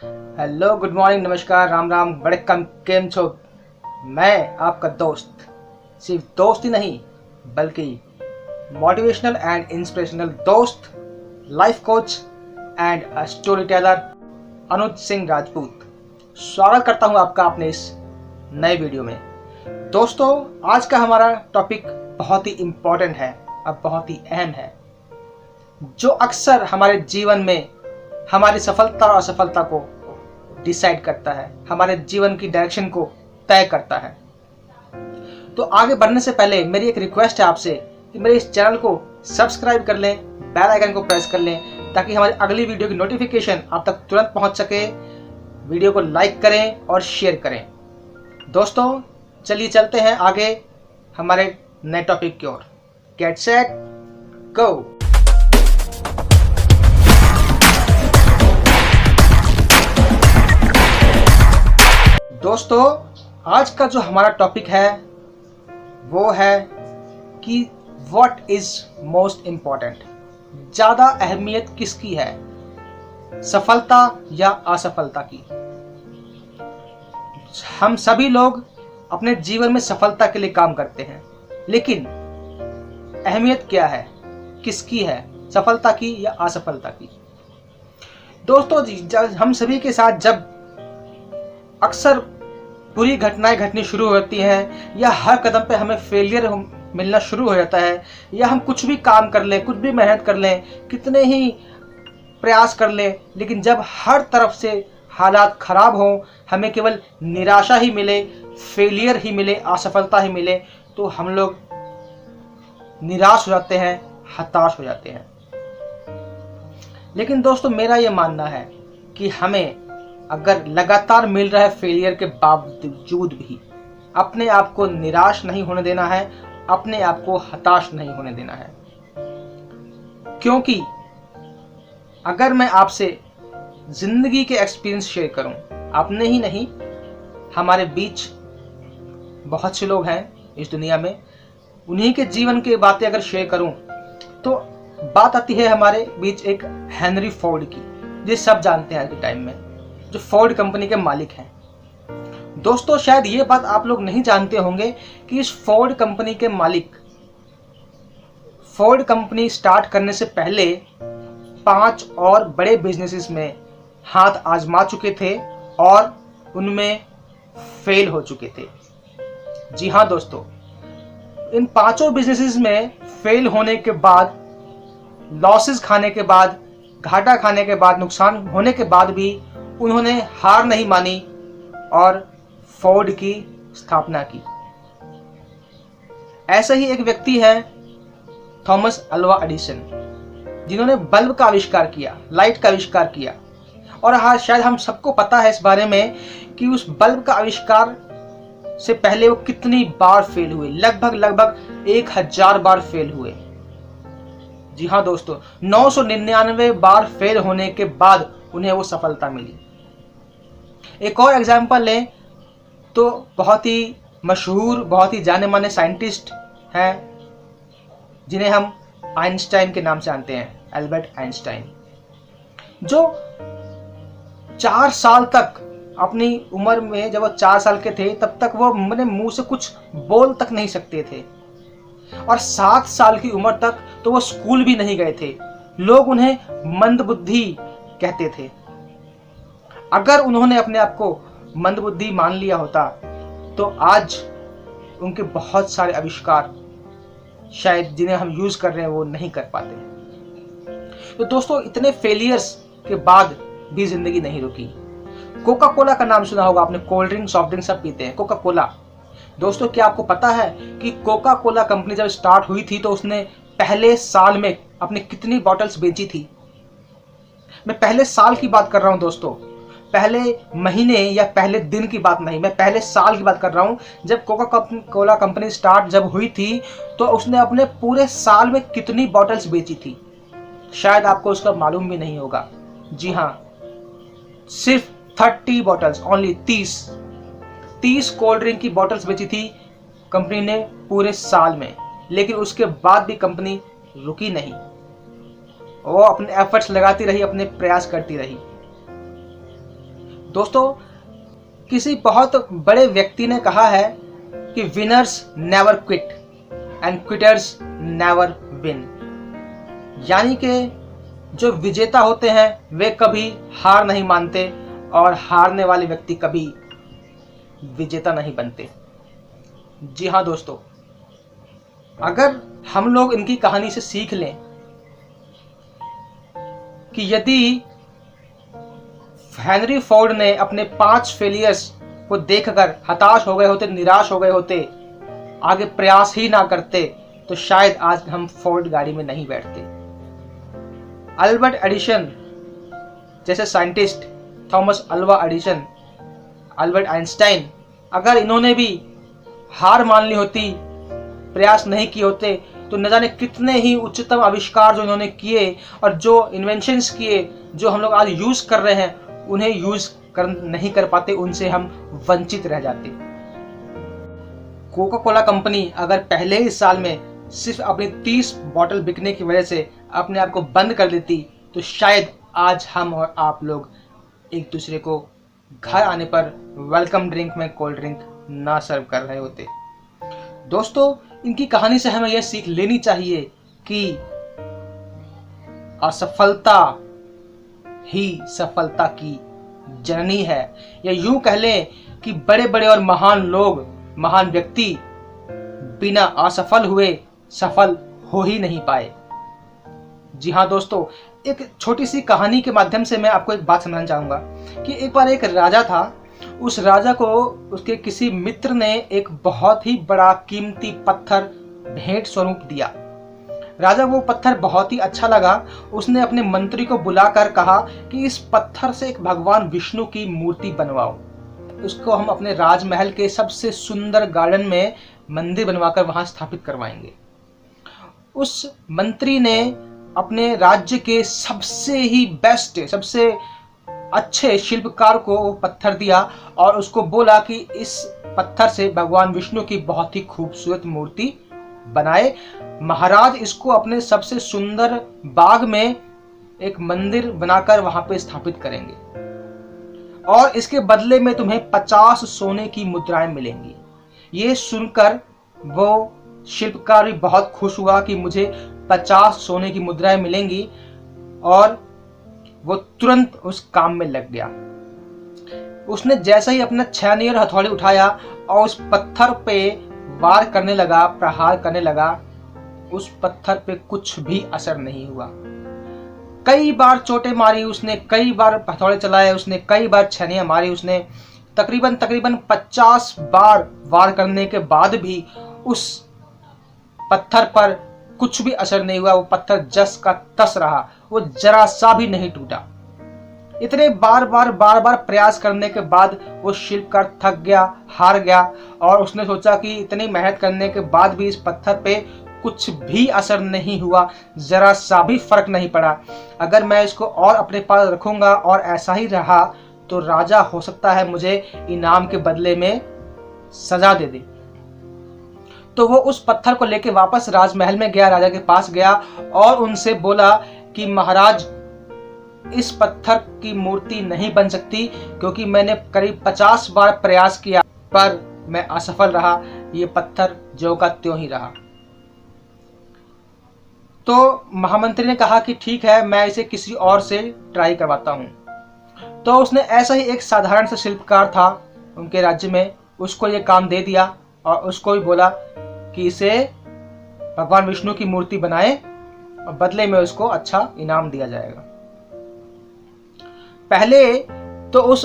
Hello, good morning, नमस्कार, राम राम, बड़े कम केम छो। मैं आपका दोस्त, सिर्फ दोस्त ही नहीं बल्कि मोटिवेशनल एंड इंस्पिरेशनल दोस्त, life coach and story teller Anuj Singh Rajput स्वागत करता हूं आपका अपने इस नए वीडियो में। दोस्तों, आज का हमारा टॉपिक बहुत ही इम्पोर्टेंट है और बहुत ही अहम है, जो अक्सर हमारे जीवन में हमारी सफलता और असफलता को डिसाइड करता है, हमारे जीवन की डायरेक्शन को तय करता है। तो आगे बढ़ने से पहले मेरी एक रिक्वेस्ट है आपसे कि मेरे इस चैनल को सब्सक्राइब कर लें, बेल आइकन को प्रेस कर लें ताकि हमारी अगली वीडियो की नोटिफिकेशन आप तक तुरंत पहुंच सके। वीडियो को लाइक करें और शेयर करें। दोस्तों, चलिए चलते हैं आगे हमारे नए टॉपिक की ओर। Get set go. दोस्तों, आज का जो हमारा टॉपिक है वो है कि व्हाट इज मोस्ट इम्पॉर्टेंट, ज़्यादा अहमियत किसकी है, सफलता या असफलता की। हम सभी लोग अपने जीवन में सफलता के लिए काम करते हैं, लेकिन अहमियत क्या है, किसकी है, सफलता की या असफलता की। दोस्तों, हम सभी के साथ जब अक्सर बुरी घटनाएं घटनी शुरू होती हैं या हर कदम पे हमें फेलियर मिलना शुरू हो जाता है, या हम कुछ भी काम कर लें, कुछ भी मेहनत कर लें, कितने ही प्रयास कर लें, लेकिन जब हर तरफ से हालात खराब हों, हमें केवल निराशा ही मिले, फेलियर ही मिले, असफलता ही मिले, तो हम लोग निराश हो जाते हैं, हताश हो जाते हैं। लेकिन दोस्तों, मेरा ये मानना है कि हमें अगर लगातार मिल रहा है फेलियर के बावजूद भी अपने आप को निराश नहीं होने देना है, अपने आप को हताश नहीं होने देना है। क्योंकि अगर मैं आपसे जिंदगी के एक्सपीरियंस शेयर करूं, अपने ही नहीं, हमारे बीच बहुत से लोग हैं इस दुनिया में, उन्हीं के जीवन की बातें अगर शेयर करूं तो बात आती है हमारे बीच एक हेनरी फोर्ड की, जिसे सब जानते हैं आज के टाइम में, जो फोर्ड कंपनी के मालिक हैं। दोस्तों, शायद ये बात आप लोग नहीं जानते होंगे कि इस फोर्ड कंपनी के मालिक फोर्ड कंपनी स्टार्ट करने से पहले 5 और बड़े बिजनेसेस में हाथ आजमा चुके थे और उनमें फेल हो चुके थे। जी हाँ दोस्तों, इन 5 बिजनेसेस में फेल होने के बाद, लॉसेस खाने के बाद, घाटा खाने के बाद, नुकसान होने के बाद भी उन्होंने हार नहीं मानी और फोर्ड की स्थापना की। ऐसा ही एक व्यक्ति है थॉमस अल्वा एडिसन, जिन्होंने बल्ब का आविष्कार किया, लाइट का आविष्कार किया। और हाँ, शायद हम सबको पता है इस बारे में कि उस बल्ब का आविष्कार से पहले वो कितनी बार फेल हुए, लगभग 1000 बार फेल हुए। जी हाँ दोस्तों, 999 बार फेल होने के बाद उन्हें वो सफलता मिली। एक और एग्जाम्पल लें तो बहुत ही मशहूर, बहुत ही जाने माने साइंटिस्ट हैं जिन्हें हम आइंस्टाइन के नाम से जानते हैं, एल्बर्ट आइंस्टाइन, जो 4 साल तक अपनी उम्र में, जब वो 4 साल के थे तब तक वो अपने मुंह से कुछ बोल तक नहीं सकते थे, और 7 साल की उम्र तक तो वो स्कूल भी नहीं गए थे। लोग उन्हें मंदबुद्धि कहते थे। अगर उन्होंने अपने आप को मंदबुद्धि मान लिया होता तो आज उनके बहुत सारे आविष्कार शायद जिन्हें हम यूज कर रहे हैं वो नहीं कर पाते। तो दोस्तों, इतने फेलियर्स के बाद भी जिंदगी नहीं रुकी। कोका कोला का नाम सुना होगा आपने, कोल्ड ड्रिंक, सॉफ्ट ड्रिंक सब पीते हैं, कोका कोला। दोस्तों, क्या आपको पता है कि कोका कोला कंपनी जब स्टार्ट हुई थी तो उसने पहले साल में अपनी कितनी बॉटल्स बेची थी? मैं पहले साल की बात कर रहा हूं दोस्तों, पहले महीने या पहले दिन की बात नहीं, मैं पहले साल की बात कर रहा हूं। जब कोका कोला कंपनी स्टार्ट जब हुई थी तो उसने अपने पूरे साल में कितनी बॉटल्स बेची थी, शायद आपको उसका मालूम भी नहीं होगा। जी हाँ, सिर्फ 30 बॉटल्स, ओनली 30 कोल्ड ड्रिंक की बॉटल्स बेची थी कंपनी ने पूरे साल में। लेकिन उसके बाद भी कंपनी रुकी नहीं, वो अपने एफर्ट्स लगाती रही, अपने प्रयास करती रही। दोस्तों, किसी बहुत बड़े व्यक्ति ने कहा है कि winners never quit and quitters never win. यानी कि जो विजेता होते हैं वे कभी हार नहीं मानते और हारने वाले व्यक्ति कभी विजेता नहीं बनते। जी हाँ दोस्तों, अगर हम लोग इनकी कहानी से सीख लें कि यदि हेनरी फोर्ड ने अपने 5 फेलियर्स को देखकर हताश हो गए होते, निराश हो गए होते, आगे प्रयास ही ना करते, तो शायद आज हम फोर्ड गाड़ी में नहीं बैठते। अल्बर्ट एडिसन जैसे scientist, Thomas Alva Edison, Albert Einstein, अगर इन्होंने भी हार मान ली होती, प्रयास नहीं किए होते, तो न जाने कितने ही उच्चतम आविष्कार जो इन्होंने किए और जो इन्वेंशंस किए, जो हम लोग आज यूज कर रहे हैं, उन्हें यूज नहीं कर पाते, उनसे हम वंचित रह जाते। कोका कोला कंपनी अगर पहले ही साल में सिर्फ अपनी 30 बॉटल बिकने की वजह से अपने आप को बंद कर देती, तो शायद आज हम और आप लोग एक दूसरे को घर आने पर वेलकम ड्रिंक में कोल्ड ड्रिंक ना सर्व कर रहे होते। दोस्तों, इनकी कहानी से हमें यह सीख लेनी चाहिए कि असफलता ही सफलता की जननी है, या यूं कह लें कि बड़े बड़े और महान लोग, महान व्यक्ति बिना असफल हुए सफल हो ही नहीं पाए। जी हाँ दोस्तों, एक छोटी सी कहानी के माध्यम से मैं आपको एक बात समझाना चाहूंगा कि एक बार एक राजा था। उस राजा को उसके किसी मित्र ने एक बहुत ही बड़ा कीमती पत्थर भेंट स्वरूप दिया। राजा वो पत्थर बहुत ही अच्छा लगा। उसने अपने मंत्री को बुलाकर कहा कि इस पत्थर से एक भगवान विष्णु की मूर्ति बनवाओ, उसको हम अपने राजमहल के सबसे सुंदर गार्डन में मंदिर बनवाकर वहां स्थापित करवाएंगे। उस मंत्री ने अपने राज्य के सबसे ही बेस्ट, सबसे अच्छे शिल्पकार को वो पत्थर दिया और उसको बोला कि इस पत्थर से भगवान विष्णु की बहुत ही खूबसूरत मूर्ति बनाए। महाराज इसको अपने सबसे सुंदर बाग में एक मंदिर बनाकर वहां पे स्थापित करेंगे और इसके बदले में तुम्हें 50 सोने की मुद्राएं मिलेंगी। ये सुनकर वो शिल्पकार भी बहुत खुश हुआ कि मुझे 50 सोने की मुद्राएं मिलेंगी, और वो तुरंत उस काम में लग गया। उसने जैसे ही अपना छेनी और हथौड़ी उठाया और उस पत्थर पे वार करने लगा, प्रहार करने लगा, उस पत्थर पे कुछ भी असर नहीं हुआ। कई बार चोटें मारी उसने, कई बार हथौड़े चलाए उसने, कई बार छेनियां मारी उसने, तकरीबन 50 बार वार करने के बाद भी उस पत्थर पर कुछ भी असर नहीं हुआ। वो पत्थर जस का तस रहा, वो जरा सा भी नहीं टूटा। इतने बार बार प्रयास करने के बाद वो शिल्पकार थक गया, हार गया, और उसने सोचा कि इतनी मेहनत करने के बाद भी इस पत्थर पे कुछ भी असर नहीं हुआ, जरा सा भी फर्क नहीं पड़ा। अगर मैं इसको और अपने पास रखूंगा और ऐसा ही रहा तो राजा हो सकता है मुझे इनाम के बदले में सजा दे दे। तो वो उस पत्थर को लेके वापस राजमहल में गया, राजा के पास गया और उनसे बोला कि महाराज, इस पत्थर की मूर्ति नहीं बन सकती क्योंकि मैंने करीब 50 बार प्रयास किया पर मैं असफल रहा। ये पत्थर ज्यों का त्यों ही रहा। तो महामंत्री ने कहा कि ठीक है, मैं इसे किसी और से ट्राई करवाता हूं। तो उसने ऐसा ही एक साधारण सा शिल्पकार था उनके राज्य में, उसको ये काम दे दिया और उसको भी बोला कि इसे भगवान विष्णु की मूर्ति बनाए और बदले में उसको अच्छा इनाम दिया जाएगा। पहले तो उस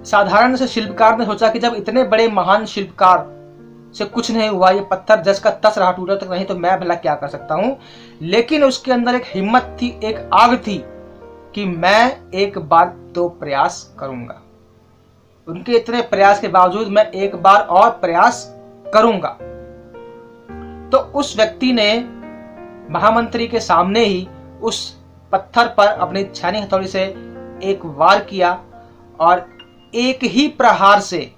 साधारण से शिल्पकार ने सोचा कि जब इतने बड़े महान शिल्पकार से कुछ नहीं हुआ, ये पत्थर जस का तस रहा, टूटा तक नहीं, तो मैं भला क्या कर सकता हूं। लेकिन उसके अंदर एक हिम्मत थी, एक आग थी कि मैं एक बार तो प्रयास करूंगा। उनके इतने प्रयास के बावजूद मैं एक बार और प्रयास करूंगा। तो उस व्यक्ति ने महामंत्री के सामने ही उस पत्थर पर अपनी छेनी हथौड़ी से एक वार किया और एक ही प्रहार से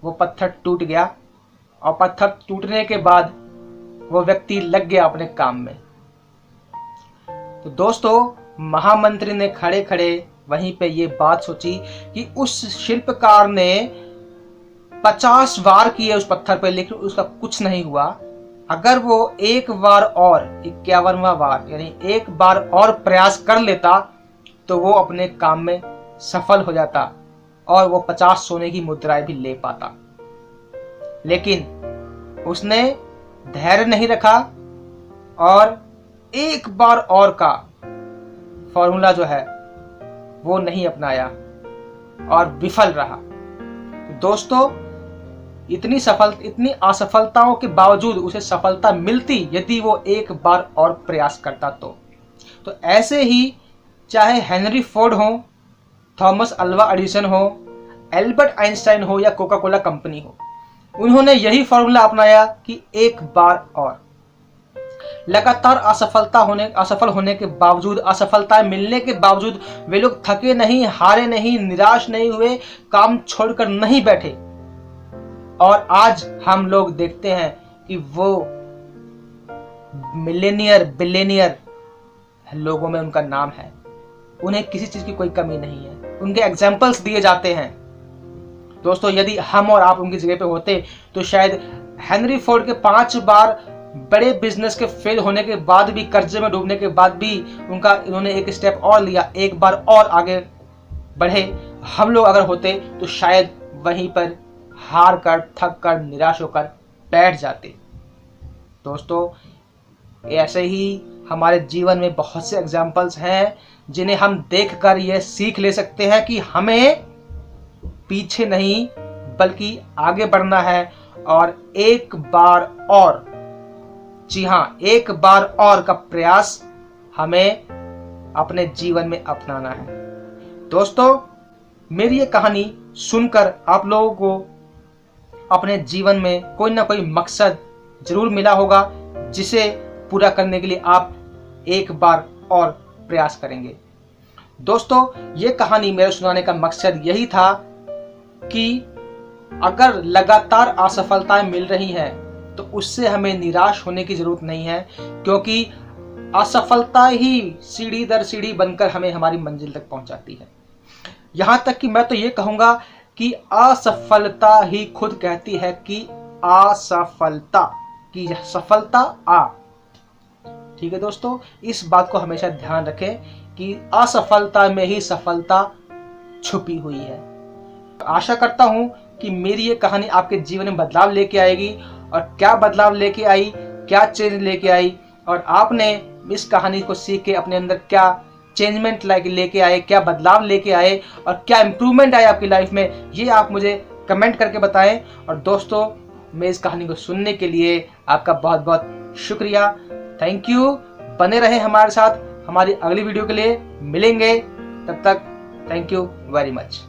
वो पत्थर टूट गया। और पत्थर टूटने के बाद वो व्यक्ति लग गया अपने काम में। तो दोस्तों, महामंत्री ने खड़े खड़े वहीं पे ये बात सोची कि उस शिल्पकार ने 50 वार किए उस पत्थर पे, लेकिन उसका कुछ नहीं हुआ। अगर वो एक बार और 51वां बार यानी एक बार और प्रयास कर लेता तो वो अपने काम में सफल हो जाता और वो 50 सोने की मुद्राएं भी ले पाता। लेकिन उसने धैर्य नहीं रखा और एक बार और का फॉर्मूला जो है वो नहीं अपनाया और विफल रहा। दोस्तों, इतनी असफलताओं के बावजूद उसे सफलता मिलती यदि वो एक बार और प्रयास करता तो ऐसे ही चाहे हेनरी फोर्ड हो, थॉमस अल्वा एडिसन हो, एल्बर्ट आइंस्टाइन हो या कोका कोला कंपनी हो, उन्होंने यही फॉर्मूला अपनाया कि एक बार और। लगातार असफल होने के बावजूद, असफलताएं मिलने के बावजूद वे लोग थके नहीं, हारे नहीं, निराश नहीं हुए, काम छोड़कर नहीं बैठे। और आज हम लोग देखते हैं कि वो मिलेनियर बिलियनियर लोगों में उनका नाम है। उन्हें किसी चीज की कोई कमी नहीं है, उनके एग्जाम्पल्स दिए जाते हैं। दोस्तों, यदि हम और आप उनकी जगह पे होते तो शायद हेनरी फोर्ड के 5 बार बड़े बिजनेस के फेल होने के बाद भी, कर्जे में डूबने के बाद भी उन्होंने एक स्टेप और लिया, एक बार और आगे बढ़े। हम लोग अगर होते तो शायद वहीं पर हार कर, थक कर, निराश होकर बैठ जाते। दोस्तों, ऐसे ही हमारे जीवन में बहुत से एग्जाम्पल्स हैं जिन्हें हम देखकर यह सीख ले सकते हैं कि हमें पीछे नहीं बल्कि आगे बढ़ना है और एक बार और, जी हाँ, एक बार और का प्रयास हमें अपने जीवन में अपनाना है। दोस्तों, मेरी ये कहानी सुनकर आप लोगों को अपने जीवन में कोई ना कोई मकसद जरूर मिला होगा जिसे पूरा करने के लिए आप एक बार और प्रयास करेंगे। दोस्तों, ये कहानी मेरे सुनाने का मकसद यही था कि अगर लगातार असफलताएं मिल रही हैं तो उससे हमें निराश होने की जरूरत नहीं है, क्योंकि असफलता ही सीढ़ी दर सीढ़ी बनकर हमें हमारी मंजिल तक पहुंचाती है। यहां तक कि मैं तो ये कहूंगा कि असफलता ही खुद कहती है कि असफलता की सफलता आ। ठीक है दोस्तों, इस बात को हमेशा ध्यान रखें कि असफलता में ही सफलता छुपी हुई है। आशा करता हूं कि मेरी ये कहानी आपके जीवन में बदलाव लेके आएगी, और क्या बदलाव लेके आई, क्या चेंज लेके आई, और आपने इस कहानी को सीख के अपने अंदर क्या चेंजमेंट लेके आए, क्या बदलाव लेके आए और क्या इंप्रूवमेंट आए आपकी लाइफ में, ये आप मुझे कमेंट करके बताएं। और दोस्तों, मैं इस कहानी को सुनने के लिए आपका बहुत बहुत शुक्रिया। Thank you. बने रहें हमारे साथ, हमारी अगली वीडियो के लिए मिलेंगे। तब तक थैंक यू वेरी मच।